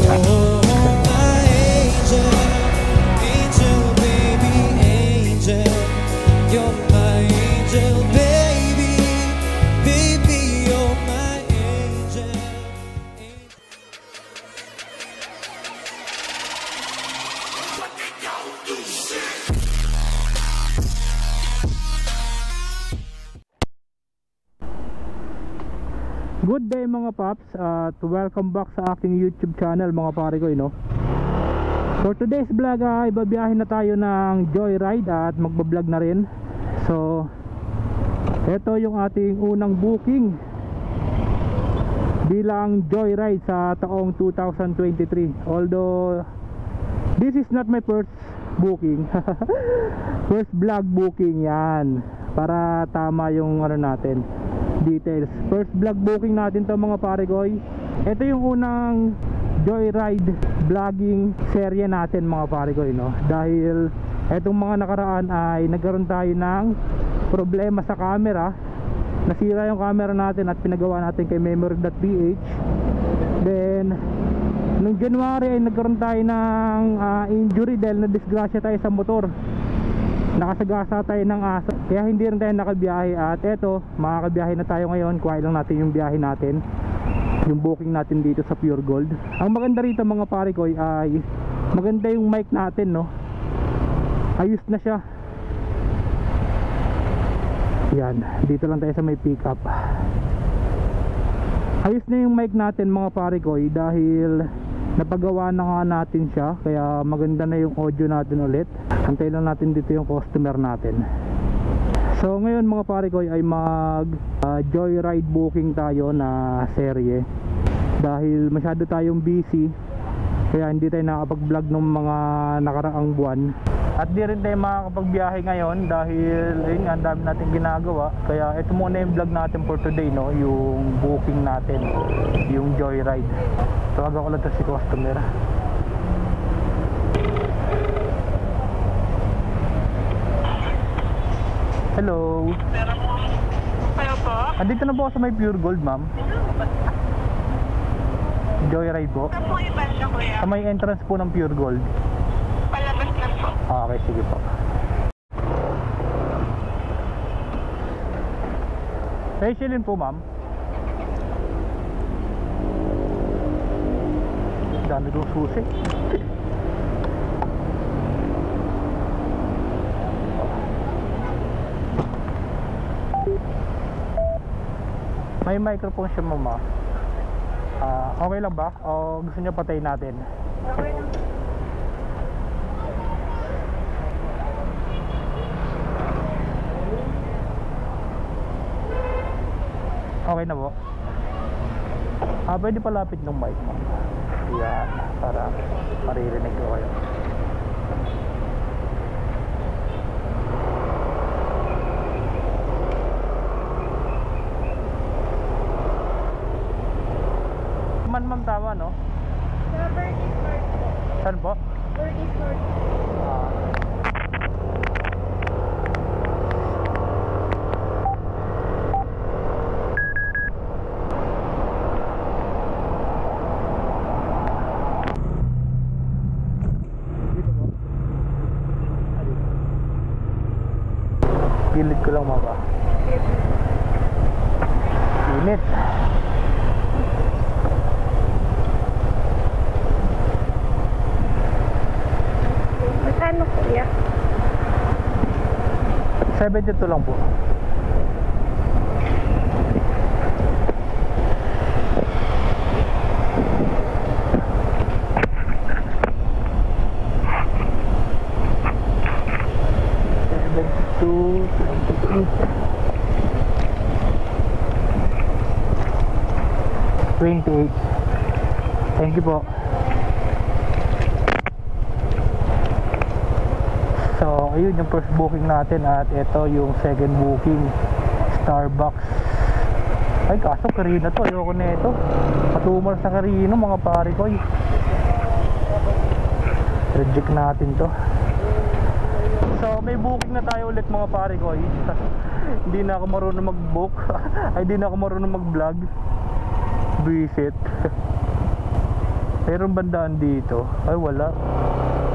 my angel, angel, baby, angel. You're my angel, baby, baby, you're my angel. Good day mga paps, at welcome back sa aking YouTube channel mga pare ko, For today's vlog ay babiyahin na tayo ng Joyride at magbablog na rin. So ito yung ating unang booking bilang Joyride sa taong 2023. Although this is not my first booking. First vlog booking yan, para tama yung ano natin, details. First vlog booking natin to mga paregoy. Ito yung unang Joyride vlogging serye natin mga paregoy, dahil etong mga nakaraan ay nagkaroon tayo ng problema sa camera. Nasira yung camera natin at pinagawa natin kay memory.ph. Then nung January ay nagkaroon tayo ng injury dahil na-disgrasya tayo sa motor. Nakasagasa tayo ng aso, kaya hindi rin tayo nakabiyahe. At eto, makakabiyahe na tayo ngayon. Kuhain lang natin yung biyahe natin, yung booking natin dito sa Pure Gold. Ang maganda rito mga pare ko ay maganda yung mic natin, ayos na siya. Yan, dito lang tayo sa may pick up. Ayos na yung mic natin mga pare ko dahil napagawa na nga natin siya, kaya maganda na yung audio natin ulit. Antayin lang natin dito yung customer natin. So ngayon mga pare ko ay mag Joyride booking tayo na serye. Dahil masyado tayong busy, kaya hindi tayo nakapag-vlog ng mga nakaraang buwan. At di rin tayo makakapagbiyahe ngayon dahil ayun nga, ang dami natin ginagawa. Kaya ito muna yung vlog natin for today, yung booking natin, yung Joyride. Tawagan ko lang ito si customer. Hello. Hello po. Andito na po ako sa may Pure Gold, ma'am. Joyride po. Saan po iban na kuya? Sa may entrance po ng Pure Gold. Palabas lang po. Okay, sige po. Rachelin po, ma'am. Dami kong susi. May microphone siya, mama. Okay lang ba? O gusto niyo patayin natin? Okay lang. Okay na po. Pwede palapit ng mic, ma'am. Yan, para maririnig ko kayo. Ma'am, tama, no? Sa Birdie's Court po. Saan po? Birdie's Court. Dito po. Gilid ko lang, mama. Init. Ano kuya? 72 lang po. Thank you po. So ayun yung first booking natin, at ito yung second booking, Starbucks. Ay kaso Carino to, ayoko na ito. Patumal sa Carino mga pare ko. Reject natin to. So may booking na tayo ulit mga pare ko. Hindi na ako marunong mag-book. Ay hindi na ako marunong mag-vlog. Visit. Mayroong bandaan dito. Ay wala.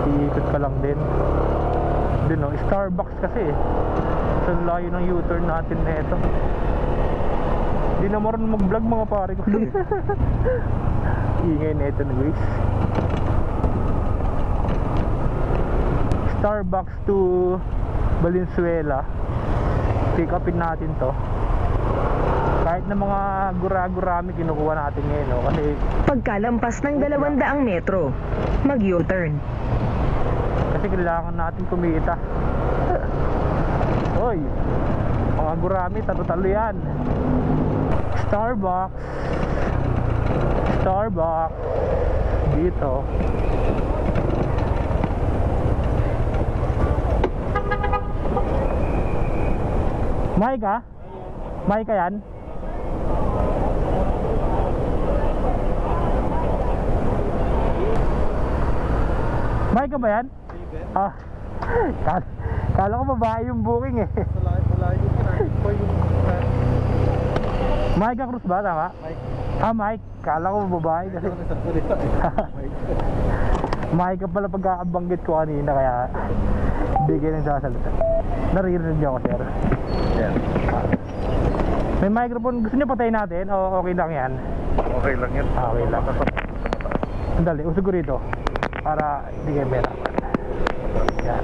Iikot ka lang din. Dun no, Starbucks kasi eh. Sa layo ng U-turn natin na ito. Hindi na marunong mag-vlog mga pare ko. Ingay na ito na guys. Starbucks to Valenzuela. Pick upin natin to. Kahit na mga gura-gurami kinukuha natin ngayon, no? Kasi Pagkalampas ng 200 metro, mag-U-turn. kasi kailangan natin kumita. Hoy, mga gurami, talo-talo yan. Starbucks. Starbucks. Dito. Mike ah? Mike ka yan? Mike ka ba yan? Ah, kala ko babae yung booking eh. Mike Cruz ba? Tama? Ah, Mike. Kala ko babae kasi. Mike ka pala pagkakabanggit ko kanina kaya bigay ng sasalita. Naririnig niyo ako, sir. Yan. May microphone. Gusto niyo patayin natin o okay lang yan? Okay lang yan. Okay lang. Sandali, usog ko rito para hindi kayo pera. Yan.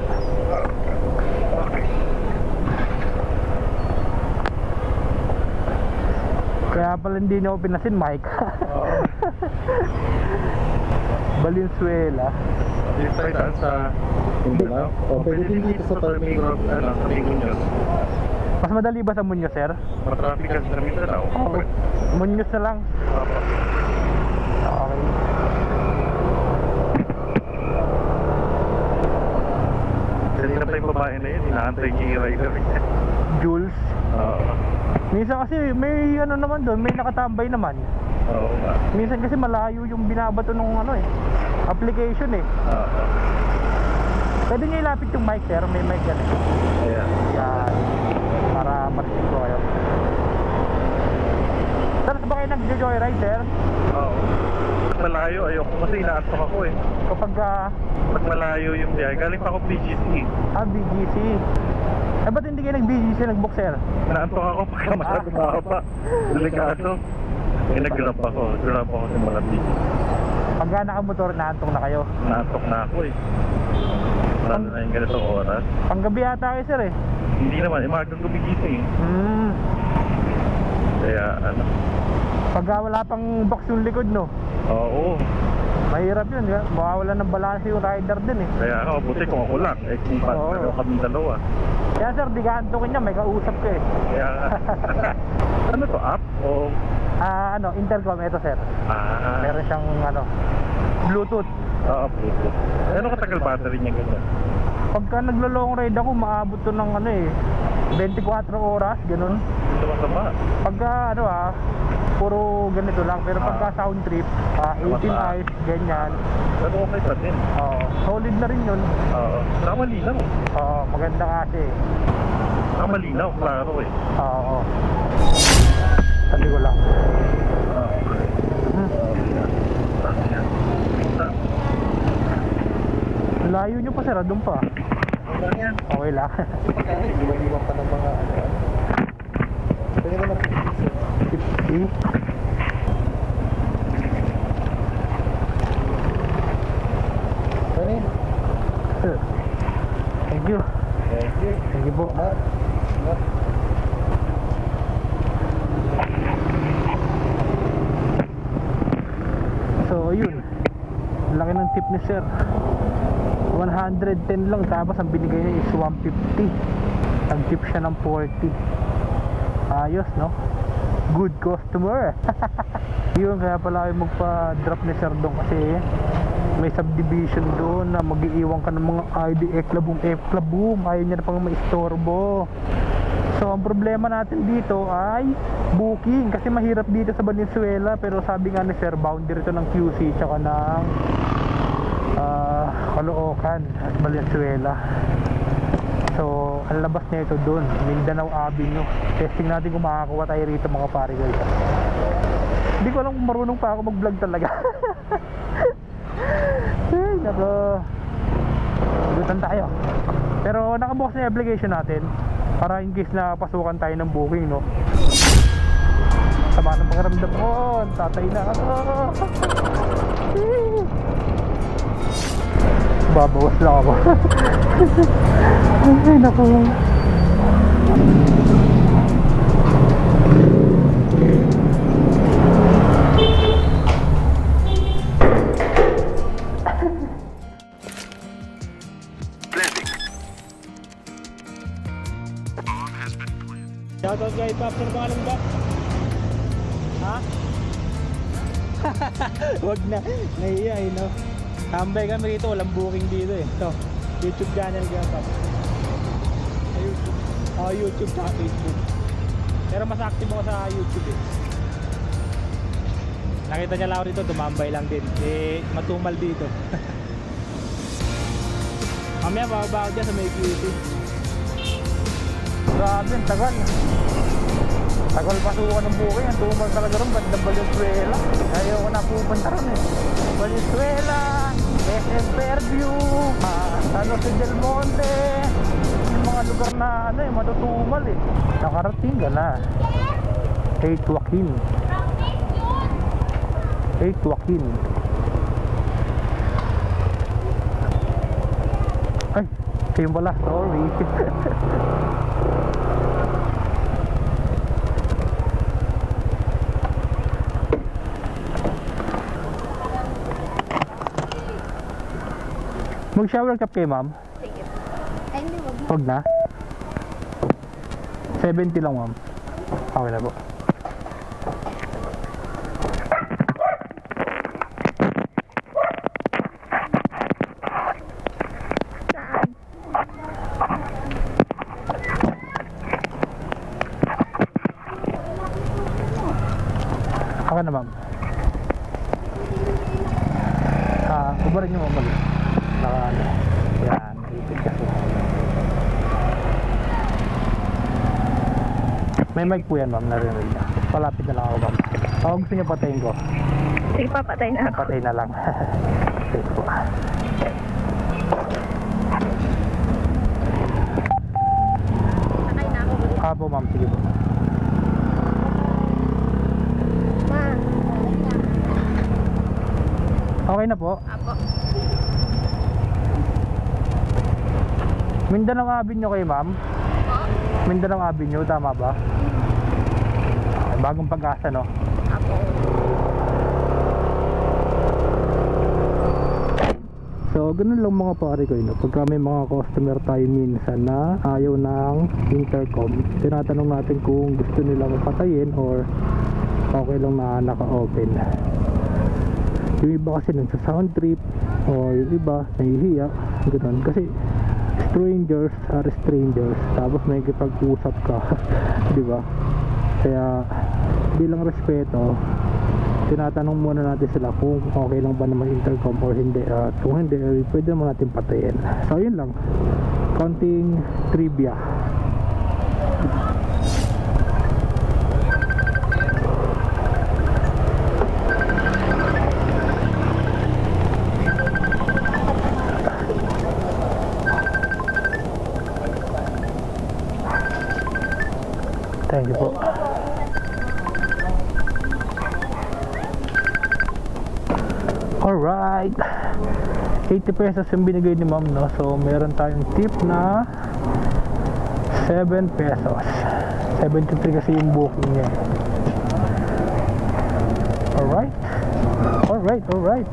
Kaya pala hindi na ako pinasin, Mike. Valenzuela. Dito tayo saan sa Mindanao? O pwede din dito sa Palming, sa Muñoz. Mas madali ba sa Muñoz, sir? Matraffic kasi sa Mindanao. Okay. Muñoz na lang. Okay. Kanina pa yung babae na yun, inaantay niya yung rider niya. Jules. Oo. Minsan kasi may ano naman doon, may nakatambay naman. Oo nga. Minsan kasi malayo yung binabato ng ano eh, application eh. Oo. Pwede nyo ilapit yung mic, sir. May mic yan eh. Ayan. Yan. Para marinig ko kayo. Sir, ba kayo nag-joyride, sir? Oo. Pag malayo, ayoko kasi inaantok ako eh. Kapag Pag malayo yung biyahe, galing pa ako BGC. BGC. Eh ba't hindi kayo nag-BGC nag-book, sir? Inaantok ako pagka masyadong mahaba. Delikado. Eh nag-grab ako. Grab ako sa mga BGC. Pagka nakamotor, naantong na kayo. Naantok na ako eh. Marami na yung ganitong oras. Panggabi ata kayo, sir eh. Hindi naman, imagang gumigising. Hmm. Kaya ano. Pagka wala pang box yung likod, no? Oo. Mahirap yun, di ba? Mawawala ng balance yung rider din eh. Kaya ako, buti kung ako lang. Eh kung pa, Oo. pero kami dalawa. Kaya sir, di ka antukin niya, may kausap ka eh. Kaya ano to, app? O Ano, intercom, ito sir. Meron siyang ano, Bluetooth. Bluetooth. Ano katagal battery niya ganyan? Pagka naglo-long ride ako, maabot to ng ano eh, 24 oras, ganun. Hindi naman sama. Pagka ano puro ganito lang. Pero pagka sound trip, 18 hours, ganyan. Pero okay pa din. Solid na rin yun. Oo. Saka malinaw. Maganda kasi. Saka malinaw, klaro eh. Oo. Sabi ko lang. Layo nyo pa sir, doon pa. Okay lang. Iwan pa ng mga ano. Pwede mo lang 50. Kanin. Thank you. Thank you po. So yun, laki ng tip ni sir. 110 lang, tapos ang binigay niya is 150. Nag-tip siya ng 40. Ayos, no? Good customer. Yun, kaya pala kayo magpa-drop ni sir doon kasi may subdivision doon na mag-iiwan ka ng mga ID eklabum. Ayaw niya na pang maistorbo. So ang problema natin dito ay booking, kasi mahirap dito sa Valenzuela. Pero sabi nga ni sir, boundary ito ng QC tsaka ng Caloocan at Valenzuela. So ang labas na ito doon, Mindanao Avenue. Testing natin kung makakakuha tayo rito mga pare guys. Hindi ko alam kung marunong pa ako mag vlog talaga. Lutan tayo. Pero nakabukas na yung application natin para in case na pasukan tayo ng booking, no? Sama ng pakiramdam ko, tatay na ako. Babawas lang ako. Ay, naku. Shoutout kay Pops, ano pangalan ba? Ha? Wag na, nahiya eh, no? Tambay kami rito, walang booking dito eh. So, YouTube channel ka, Pops. YouTube sa Facebook. Pero mas active ako sa YouTube eh. Nakita niya lang ako rito, tumambay lang din. Eh, matumal dito. Mamaya bababa ako dyan sa may QT. Grabe, ang tagal. Tagal pasukan ng bukay. Ang tumal talaga rin. Bandang Valenzuela. Ayaw ko na pupunta rin eh. Valenzuela, SM Fairview, San Jose del Monte. Yung mga lugar na ano eh, matutumal eh. Nakarating ka na. 8 Joaquin. Ay, kayo pala. Sorry. Mag-shower cup kayo, ma'am? Sige. Ay, hindi, wag na. Wag na. 70 lang, ma'am. Okay na po. Okay na, ma'am. Kubarin nyo, ma'am, ulit. Naka-ano. Yan, ipit kasi. May mic po yan, ma'am, narinig na. Palapit na lang ako, ma'am. Ako gusto niyo patayin ko. Sige, papatay na ako. Patay na lang. Sige po. Patay na ako. Po, ma'am, sige po. Ma. Okay na po. Apo. Mindanao Avenue kayo, ma'am? Mindanao Avenue, tama ba? Bagong Pag-asa, no? Apo. So, ganun lang mga pare ko, no? Pagka may mga customer tayo minsan na ayaw ng intercom, tinatanong natin kung gusto nilang patayin or okay lang na naka-open. Yung iba kasi nagsa-sound trip or yung iba nahihiya, ganun. Kasi strangers are strangers, tapos may kipag-usap ka. Di ba? Kaya bilang respeto, tinatanong muna natin sila kung okay lang ba naman intercom or hindi. At kung hindi, pwede naman natin patayin. So yun lang, konting trivia. Thank you po. Alright, 80 pesos yung binigay ni ma'am, no? So meron tayong tip na 7 pesos. 73 kasi yung booking niya. Alright. Alright.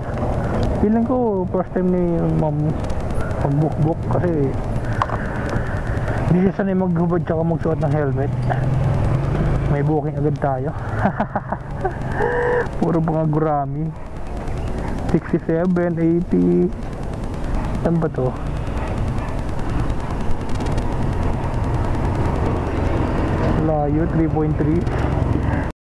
Feeling ko first time ni ma'am mag-book kasi hindi siya sanay maghubad tsaka magsuot ng helmet. May booking agad tayo. Puro mga gurami. 67, 80. Saan ba to? Layo, 3.3.